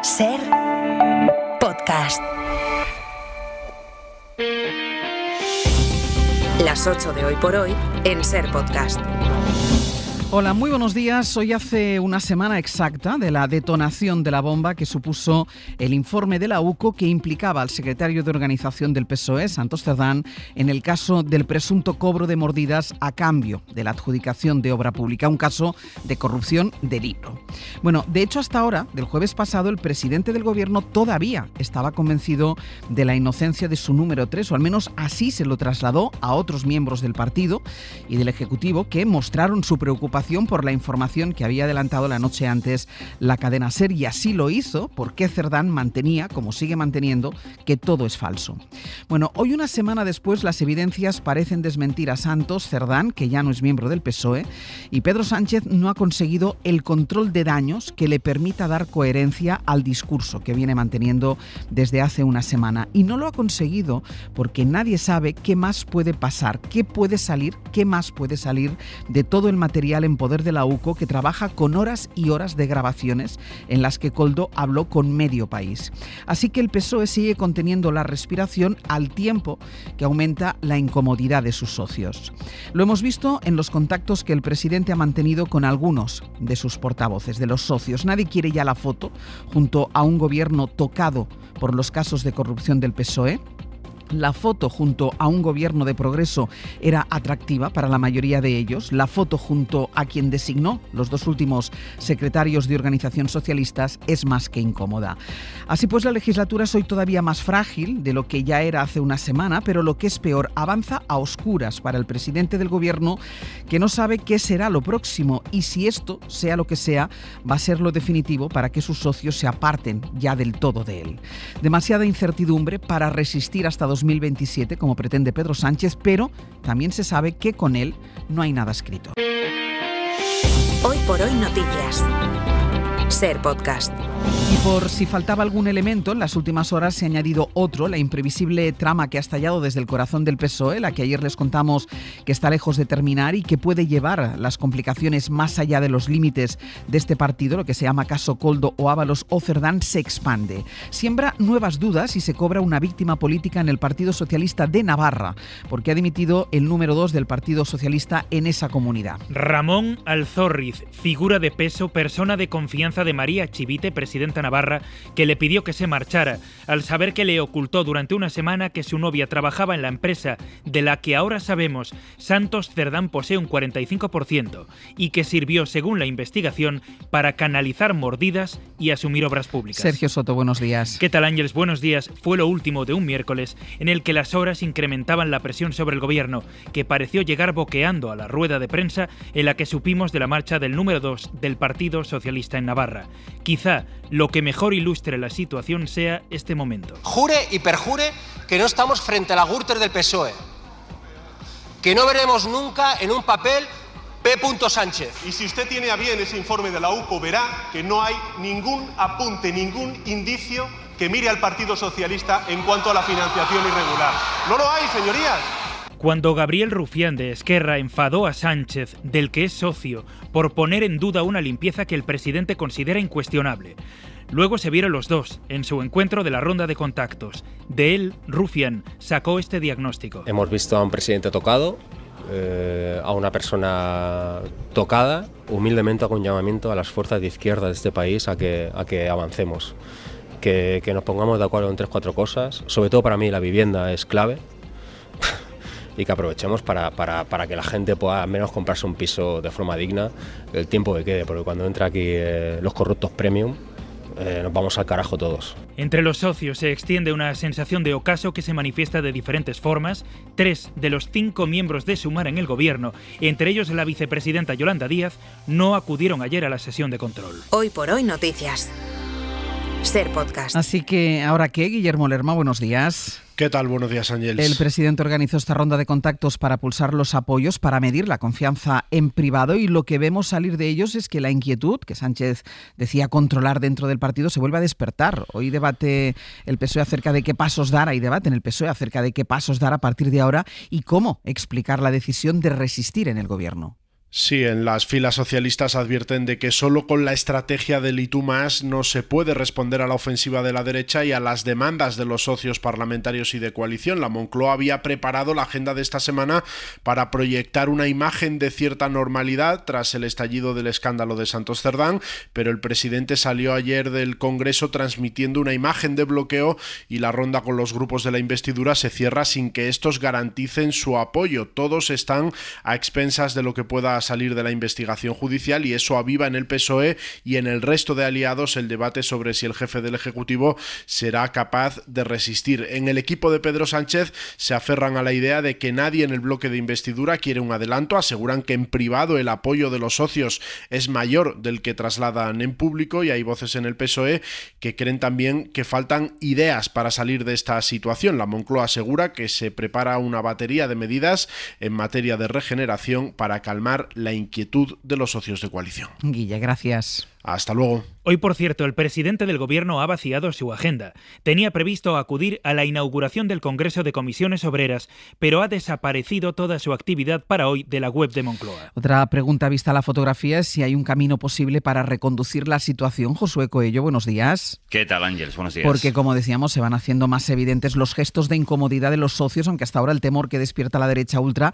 Ser Podcast. Las 8 de Hoy por Hoy en Ser Podcast. Hola, muy buenos días. Hoy hace una semana exacta de la detonación de la bomba que supuso el informe de la UCO que implicaba al secretario de organización del PSOE, Santos Cerdán, en el caso del presunto cobro de mordidas a cambio de la adjudicación de obra pública, un caso de corrupción de libro. Bueno, de hecho, hasta ahora, del jueves pasado, el presidente del gobierno todavía estaba convencido de la inocencia de su número 3, o al menos así se lo trasladó a otros miembros del partido y del Ejecutivo que mostraron su preocupación por la información que había adelantado la noche antes la cadena SER, y así lo hizo porque Cerdán mantenía, como sigue manteniendo, que todo es falso. Bueno, hoy, una semana después, las evidencias parecen desmentir a Santos Cerdán, que ya no es miembro del PSOE, y Pedro Sánchez no ha conseguido el control de daños que le permita dar coherencia al discurso que viene manteniendo desde hace una semana. Y no lo ha conseguido porque nadie sabe qué más puede pasar, qué puede salir, qué más puede salir de todo el material en poder de la UCO, que trabaja con horas y horas de grabaciones en las que Koldo habló con medio país. Así que el PSOE sigue conteniendo la respiración al tiempo que aumenta la incomodidad de sus socios. Lo hemos visto en los contactos que el presidente ha mantenido con algunos de sus portavoces, de los socios. Nadie quiere ya la foto junto a un gobierno tocado por los casos de corrupción del PSOE. La foto junto a un gobierno de progreso era atractiva para la mayoría de ellos. La foto junto a quien designó los dos últimos secretarios de organización socialistas es más que incómoda. Así pues, la legislatura es hoy todavía más frágil de lo que ya era hace una semana, pero lo que es peor, avanza a oscuras para el presidente del gobierno, que no sabe qué será lo próximo y si esto, sea lo que sea, va a ser lo definitivo para que sus socios se aparten ya del todo de él. Demasiada incertidumbre para resistir hasta 2027, como pretende Pedro Sánchez, pero también se sabe que con él no hay nada escrito. Hoy por Hoy Noticias. Ser Podcast. Y por si faltaba algún elemento, en las últimas horas se ha añadido otro, la imprevisible trama que ha estallado desde el corazón del PSOE, la que ayer les contamos que está lejos de terminar y que puede llevar las complicaciones más allá de los límites de este partido, lo que se llama caso Koldo o Ábalos o Cerdán, se expande. Siembra nuevas dudas y se cobra una víctima política en el Partido Socialista de Navarra, porque ha dimitido el número 2 del Partido Socialista en esa comunidad. Ramón Alzorriz, figura de peso, persona de confianza de María Chivite, presidenta navarra, que le pidió que se marchara al saber que le ocultó durante una semana que su novia trabajaba en la empresa de la que ahora sabemos Santos Cerdán posee un 45% y que sirvió, según la investigación, para canalizar mordidas y asumir obras públicas. Sergio Soto, buenos días. ¿Qué tal, Ángeles? Buenos días. Fue lo último de un miércoles en el que las horas incrementaban la presión sobre el gobierno, que pareció llegar boqueando a la rueda de prensa en la que supimos de la marcha del número 2 del Partido Socialista en Navarra. Quizá lo que mejor ilustre la situación sea este momento. Jure y perjure que no estamos frente a la Gürtel del PSOE, que no veremos nunca en un papel P. Sánchez. Y si usted tiene a bien ese informe de la UCO, verá que no hay ningún apunte, ningún indicio que mire al Partido Socialista en cuanto a la financiación irregular. No lo hay, señorías. Cuando Gabriel Rufián de Esquerra enfadó a Sánchez, del que es socio, por poner en duda una limpieza que el presidente considera incuestionable. Luego se vieron los dos en su encuentro de la ronda de contactos. De él, Rufián sacó este diagnóstico. Hemos visto a un presidente tocado, a una persona tocada. Humildemente hago un llamamiento a las fuerzas de izquierda de este país a que avancemos, que nos pongamos de acuerdo en 3-4 cosas. Sobre todo para mí la vivienda es clave. Y que aprovechemos para que la gente pueda al menos comprarse un piso de forma digna el tiempo que quede, porque cuando entra aquí los corruptos premium, nos vamos al carajo todos. Entre los socios se extiende una sensación de ocaso que se manifiesta de diferentes formas. 3 de los 5 miembros de Sumar en el gobierno, entre ellos la vicepresidenta Yolanda Díaz, no acudieron ayer a la sesión de control. Hoy por Hoy Noticias. Ser Podcast. Así que, ¿ahora qué? Guillermo Lerma, buenos días. ¿Qué tal? Buenos días, Ángeles. El presidente organizó esta ronda de contactos para pulsar los apoyos, para medir la confianza en privado, y lo que vemos salir de ellos es que la inquietud que Sánchez decía controlar dentro del partido se vuelve a despertar. Hoy debate el PSOE acerca de qué pasos dar, hay debate en el PSOE acerca de qué pasos dar a partir de ahora y cómo explicar la decisión de resistir en el gobierno. Sí, en las filas socialistas advierten de que solo con la estrategia del y tú más no se puede responder a la ofensiva de la derecha y a las demandas de los socios parlamentarios y de coalición. La Moncloa había preparado la agenda de esta semana para proyectar una imagen de cierta normalidad tras el estallido del escándalo de Santos Cerdán, pero el presidente salió ayer del Congreso transmitiendo una imagen de bloqueo y la ronda con los grupos de la investidura se cierra sin que estos garanticen su apoyo. Todos están a expensas de lo que pueda salir de la investigación judicial y eso aviva en el PSOE y en el resto de aliados el debate sobre si el jefe del Ejecutivo será capaz de resistir. En el equipo de Pedro Sánchez se aferran a la idea de que nadie en el bloque de investidura quiere un adelanto, aseguran que en privado el apoyo de los socios es mayor del que trasladan en público y hay voces en el PSOE que creen también que faltan ideas para salir de esta situación. La Moncloa asegura que se prepara una batería de medidas en materia de regeneración para calmar la inquietud de los socios de coalición. Guille, gracias. Hasta luego. Hoy, por cierto, el presidente del Gobierno ha vaciado su agenda. Tenía previsto acudir a la inauguración del Congreso de Comisiones Obreras, pero ha desaparecido toda su actividad para hoy de la web de Moncloa. Otra pregunta vista la fotografía es si hay un camino posible para reconducir la situación. Josué Coello, buenos días. ¿Qué tal, Ángeles? Buenos días. Porque, como decíamos, se van haciendo más evidentes los gestos de incomodidad de los socios, aunque hasta ahora el temor que despierta la derecha ultra,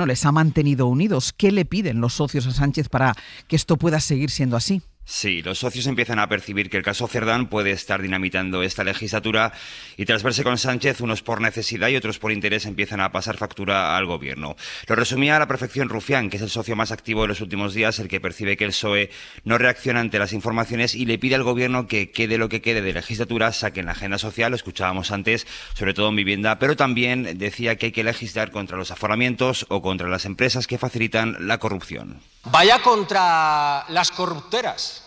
les ha mantenido unidos. ¿Qué le piden los socios a Sánchez para que esto pueda seguir siendo así? Sí, los socios empiezan a percibir que el caso Cerdán puede estar dinamitando esta legislatura y tras verse con Sánchez, unos por necesidad y otros por interés empiezan a pasar factura al gobierno. Lo resumía a la perfección Rufián, que es el socio más activo de los últimos días, el que percibe que el PSOE no reacciona ante las informaciones y le pide al gobierno que quede lo que quede de legislatura, saquen la agenda social, lo escuchábamos antes, sobre todo en vivienda, pero también decía que hay que legislar contra los aforamientos o contra las empresas que facilitan la corrupción. Vaya contra las corrupteras,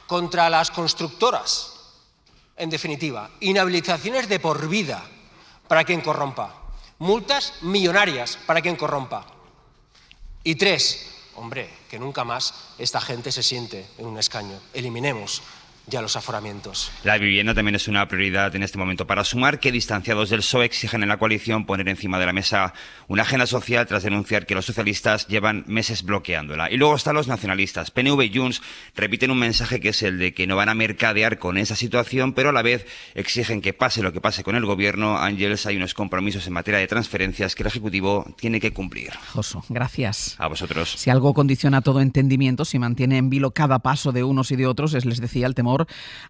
contra las constructoras. En definitiva, inhabilitaciones de por vida para quien corrompa, multas millonarias para quien corrompa. Y 3, que nunca más esta gente se siente en un escaño. Eliminemos ya los aforamientos. La vivienda también es una prioridad en este momento, para sumar que distanciados del PSOE exigen en la coalición poner encima de la mesa una agenda social tras denunciar que los socialistas llevan meses bloqueándola. Y luego están los nacionalistas. PNV y Junts repiten un mensaje que es el de que no van a mercadear con esa situación, pero a la vez exigen que pase lo que pase con el gobierno. Ángeles, hay unos compromisos en materia de transferencias que el Ejecutivo tiene que cumplir. Josu, gracias. A vosotros. Si algo condiciona todo entendimiento, si mantiene en vilo cada paso de unos y de otros, es, les decía, el temor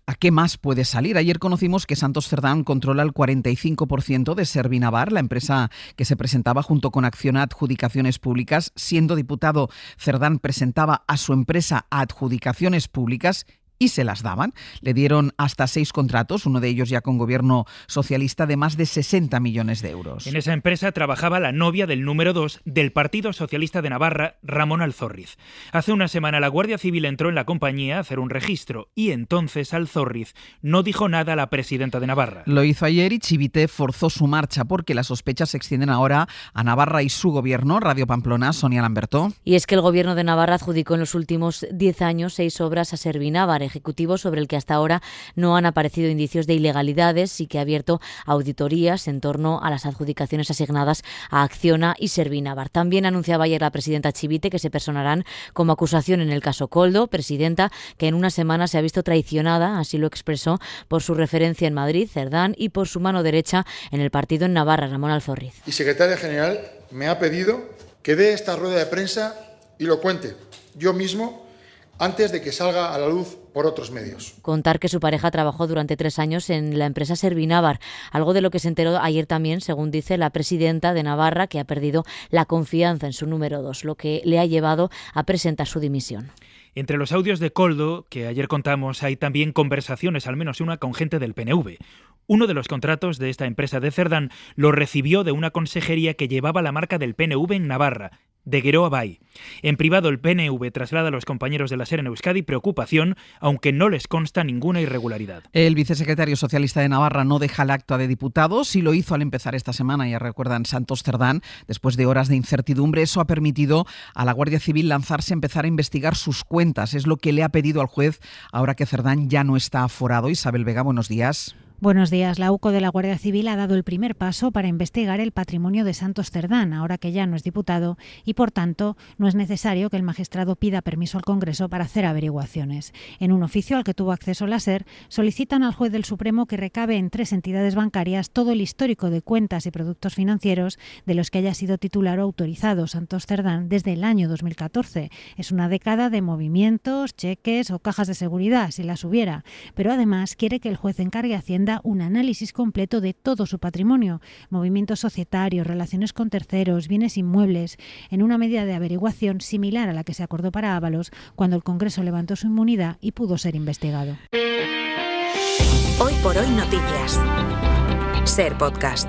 a qué más puede salir. Ayer conocimos que Santos Cerdán controla el 45% de Servinavar, la empresa que se presentaba junto con Acciona Adjudicaciones Públicas. Siendo diputado, Cerdán presentaba a su empresa a adjudicaciones públicas y se las daban. Le dieron hasta 6 contratos, uno de ellos ya con gobierno socialista, de más de 60 millones de euros. En esa empresa trabajaba la novia del número 2 del Partido Socialista de Navarra, Ramón Alzorriz. Hace una semana la Guardia Civil entró en la compañía a hacer un registro y entonces Alzorriz no dijo nada a la presidenta de Navarra. Lo hizo ayer y Chivite forzó su marcha porque las sospechas se extienden ahora a Navarra y su gobierno. Radio Pamplona, Sonia Lambertó. Y es que el gobierno de Navarra adjudicó en los últimos 10 años 6 obras a Servinavar, ejecutivo sobre el que hasta ahora no han aparecido indicios de ilegalidades y que ha abierto auditorías en torno a las adjudicaciones asignadas a Acciona y Servinavar. También anunciaba ayer la presidenta Chivite que se personarán como acusación en el caso Koldo, presidenta que en una semana se ha visto traicionada, así lo expresó, por su referencia en Madrid, Cerdán, y por su mano derecha en el partido en Navarra, Ramón Alzorriz. Y secretaria general me ha pedido que dé esta rueda de prensa y lo cuente yo mismo antes de que salga a la luz por otros medios. Contar que su pareja trabajó durante 3 años en la empresa Servinavar, algo de lo que se enteró ayer también, según dice la presidenta de Navarra, que ha perdido la confianza en su número 2, lo que le ha llevado a presentar su dimisión. Entre los audios de Koldo, que ayer contamos, hay también conversaciones, al menos una, con gente del PNV. Uno de los contratos de esta empresa de Cerdán lo recibió de una consejería que llevaba la marca del PNV en Navarra, de Gueroa Bay. En privado, el PNV traslada a los compañeros de la SER en Euskadi preocupación, aunque no les consta ninguna irregularidad. El vicesecretario socialista de Navarra no deja el acta de diputados y lo hizo al empezar esta semana, ya recuerdan, Santos Cerdán. Después de horas de incertidumbre, eso ha permitido a la Guardia Civil lanzarse a empezar a investigar sus cuentas. Es lo que le ha pedido al juez ahora que Cerdán ya no está aforado. Isabel Vega, buenos días. Buenos días. La UCO de la Guardia Civil ha dado el primer paso para investigar el patrimonio de Santos Cerdán, ahora que ya no es diputado, y por tanto no es necesario que el magistrado pida permiso al Congreso para hacer averiguaciones. En un oficio al que tuvo acceso la SER, solicitan al juez del Supremo que recabe en 3 entidades bancarias todo el histórico de cuentas y productos financieros de los que haya sido titular o autorizado Santos Cerdán desde el año 2014. Es una década de movimientos, cheques o cajas de seguridad, si las hubiera. Pero además quiere que el juez encargue a Hacienda un análisis completo de todo su patrimonio, movimientos societarios, relaciones con terceros, bienes inmuebles, en una medida de averiguación similar a la que se acordó para Ábalos cuando el Congreso levantó su inmunidad y pudo ser investigado. Hoy por hoy noticias. SER Podcast.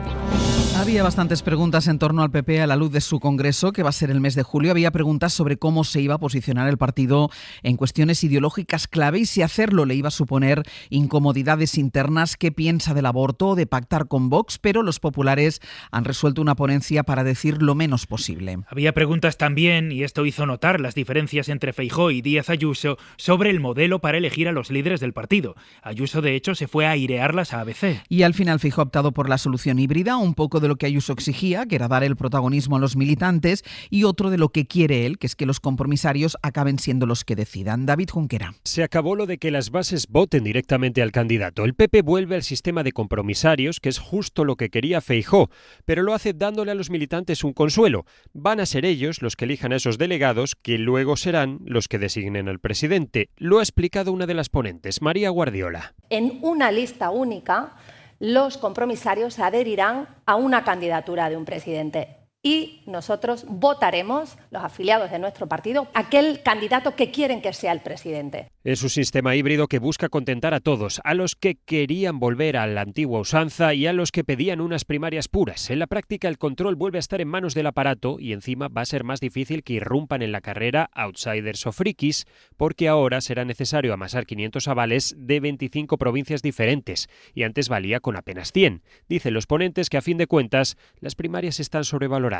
Había bastantes preguntas en torno al PP a la luz de su congreso, que va a ser el mes de julio. Había preguntas sobre cómo se iba a posicionar el partido en cuestiones ideológicas clave y si hacerlo le iba a suponer incomodidades internas, qué piensa del aborto o de pactar con Vox, pero los populares han resuelto una ponencia para decir lo menos posible. Había preguntas también, y esto hizo notar las diferencias entre Feijóo y Díaz Ayuso, sobre el modelo para elegir a los líderes del partido. Ayuso, de hecho, se fue a airearlas a ABC. Y al final Feijóo ha optado por la solución híbrida, un poco de lo que Ayuso exigía, que era dar el protagonismo a los militantes, y otro de lo que quiere él, que es que los compromisarios acaben siendo los que decidan. David Junquera. Se acabó lo de que las bases voten directamente al candidato. El PP vuelve al sistema de compromisarios, que es justo lo que quería Feijóo, pero lo hace dándole a los militantes un consuelo. Van a ser ellos los que elijan a esos delegados, que luego serán los que designen al presidente. Lo ha explicado una de las ponentes, María Guardiola. En una lista única, los compromisarios adherirán a una candidatura de un presidente y nosotros votaremos, los afiliados de nuestro partido, aquel candidato que quieren que sea el presidente. Es un sistema híbrido que busca contentar a todos, a los que querían volver a la antigua usanza y a los que pedían unas primarias puras. En la práctica, el control vuelve a estar en manos del aparato y encima va a ser más difícil que irrumpan en la carrera outsiders o frikis, porque ahora será necesario amasar 500 avales de 25 provincias diferentes, y antes valía con apenas 100. Dicen los ponentes que, a fin de cuentas, las primarias están sobrevaloradas.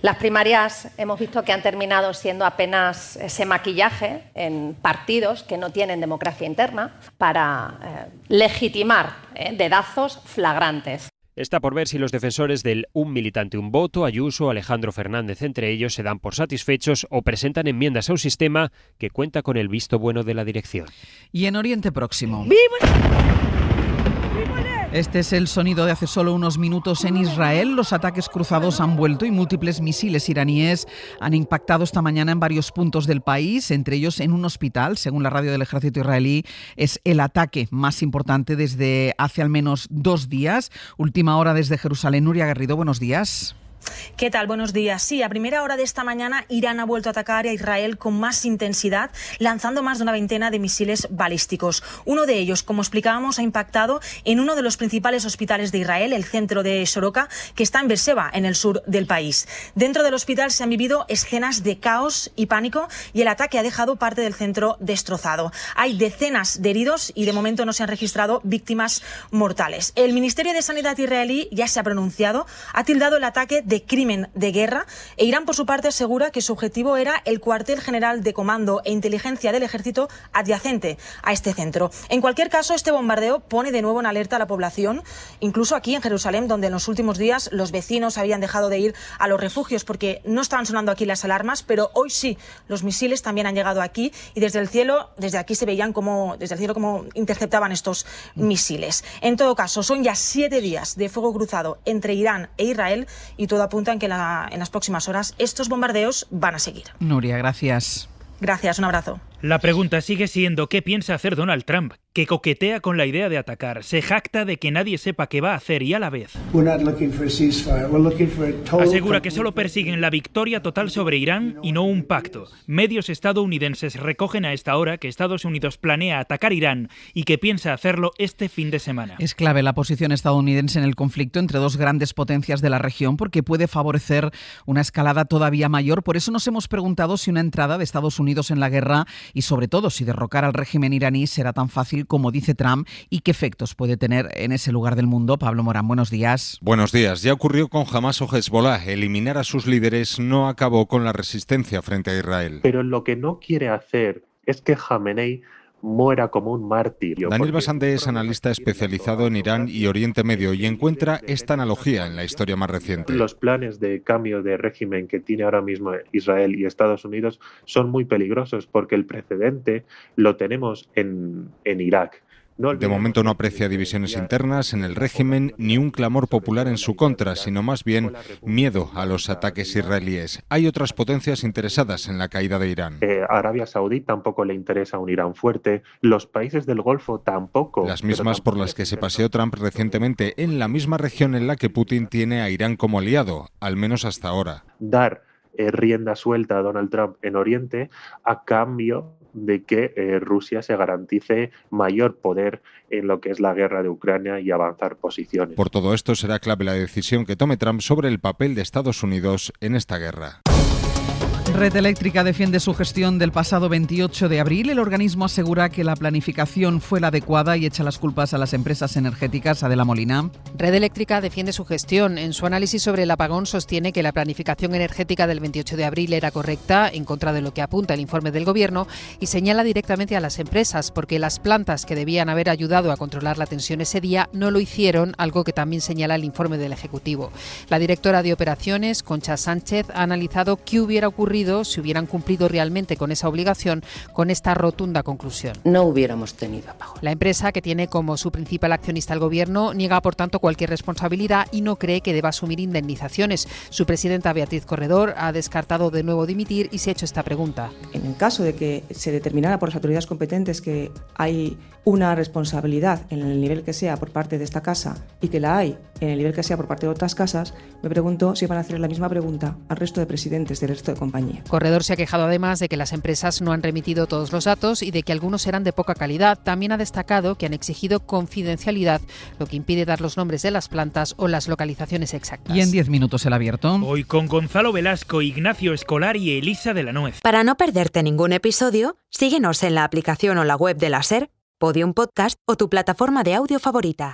Las primarias hemos visto que han terminado siendo apenas ese maquillaje en partidos que no tienen democracia interna para legitimar dedazos flagrantes. Está por ver si los defensores del un militante un voto, Ayuso, Alejandro Fernández entre ellos, se dan por satisfechos o presentan enmiendas a un sistema que cuenta con el visto bueno de la dirección. Y en Oriente Próximo. Este es el sonido de hace solo unos minutos en Israel. Los ataques cruzados han vuelto y múltiples misiles iraníes han impactado esta mañana en varios puntos del país, entre ellos en un hospital. Según la radio del ejército israelí, es el ataque más importante desde hace al menos 2 días. Última hora desde Jerusalén. Nuria Garrido, buenos días. ¿Qué tal? Buenos días. Sí, a primera hora de esta mañana Irán ha vuelto a atacar a Israel con más intensidad, lanzando más de una veintena de misiles balísticos. Uno de ellos, como explicábamos, ha impactado en uno de los principales hospitales de Israel, el centro de Soroka, que está en Beerseba, en el sur del país. Dentro del hospital se han vivido escenas de caos y pánico y el ataque ha dejado parte del centro destrozado. Hay decenas de heridos y de momento no se han registrado víctimas mortales. El Ministerio de Sanidad israelí ya se ha pronunciado, ha tildado el ataque de crimen de guerra e Irán, por su parte, asegura que su objetivo era el cuartel general de comando e inteligencia del ejército adyacente a este centro. En cualquier caso, este bombardeo pone de nuevo en alerta a la población, incluso aquí en Jerusalén, donde en los últimos días los vecinos habían dejado de ir a los refugios porque no estaban sonando aquí las alarmas, pero hoy sí, los misiles también han llegado aquí y desde el cielo, desde aquí se veían desde el cielo cómo interceptaban estos misiles. En todo caso, son ya 7 días de fuego cruzado entre Irán e Israel y todo apunta en que en las próximas horas estos bombardeos van a seguir. Nuria, gracias. Gracias, un abrazo. La pregunta sigue siendo ¿qué piensa hacer Donald Trump? Que coquetea con la idea de atacar, se jacta de que nadie sepa qué va a hacer y a la vez asegura que solo persiguen la victoria total sobre Irán y no un pacto. Medios estadounidenses recogen a esta hora que Estados Unidos planea atacar Irán y que piensa hacerlo este fin de semana. Es clave la posición estadounidense en el conflicto entre dos grandes potencias de la región porque puede favorecer una escalada todavía mayor. Por eso nos hemos preguntado si una entrada de Estados Unidos en la guerra y sobre todo si derrocar al régimen iraní será tan fácil como dice Trump y qué efectos puede tener en ese lugar del mundo. Pablo Morán, buenos días. Buenos días. Ya ocurrió con Hamas o Hezbollah. Eliminar a sus líderes no acabó con la resistencia frente a Israel. Pero lo que no quiere hacer es que Jamenei muera como un mártir. Daniel Basande es analista especializado en Irán y Oriente Medio y encuentra esta analogía en la historia más reciente. Los planes de cambio de régimen que tiene ahora mismo Israel y Estados Unidos son muy peligrosos porque el precedente lo tenemos en Irak. De momento no aprecia divisiones internas en el régimen ni un clamor popular en su contra, sino más bien miedo a los ataques israelíes. Hay otras potencias interesadas en la caída de Irán. Arabia Saudí tampoco le interesa un Irán fuerte, los países del Golfo tampoco. Las mismas por las que se paseó Trump recientemente, en la misma región en la que Putin tiene a Irán como aliado, al menos hasta ahora. Dar rienda suelta a Donald Trump en Oriente a cambio de que Rusia se garantice mayor poder en lo que es la guerra de Ucrania y avanzar posiciones. Por todo esto será clave la decisión que tome Trump sobre el papel de Estados Unidos en esta guerra. Red Eléctrica defiende su gestión del pasado 28 de abril. El organismo asegura que la planificación fue la adecuada y echa las culpas a las empresas energéticas. Adela Molina. Red Eléctrica defiende su gestión. En su análisis sobre el apagón sostiene que la planificación energética del 28 de abril era correcta, en contra de lo que apunta el informe del Gobierno, y señala directamente a las empresas, porque las plantas que debían haber ayudado a controlar la tensión ese día no lo hicieron, algo que también señala el informe del Ejecutivo. La directora de Operaciones, Concha Sánchez, ha analizado qué hubiera ocurrido si hubieran cumplido realmente con esa obligación, con esta rotunda conclusión. No hubiéramos tenido apagón. La empresa, que tiene como su principal accionista el Gobierno, niega por tanto cualquier responsabilidad y no cree que deba asumir indemnizaciones. Su presidenta, Beatriz Corredor, ha descartado de nuevo dimitir y se ha hecho esta pregunta. En el caso de que se determinara por las autoridades competentes que hay una responsabilidad en el nivel que sea por parte de esta casa y que la hay en el nivel que sea por parte de otras casas, me pregunto si van a hacer la misma pregunta al resto de presidentes del resto de compañía. Corredor se ha quejado además de que las empresas no han remitido todos los datos y de que algunos eran de poca calidad. También ha destacado que han exigido confidencialidad, lo que impide dar los nombres de las plantas o las localizaciones exactas. Y en 10 minutos el abierto. Hoy con Gonzalo Velasco, Ignacio Escolar y Elisa de la Nuez. Para no perderte ningún episodio, síguenos en la aplicación o la web de la SER, Podium Podcast o tu plataforma de audio favorita.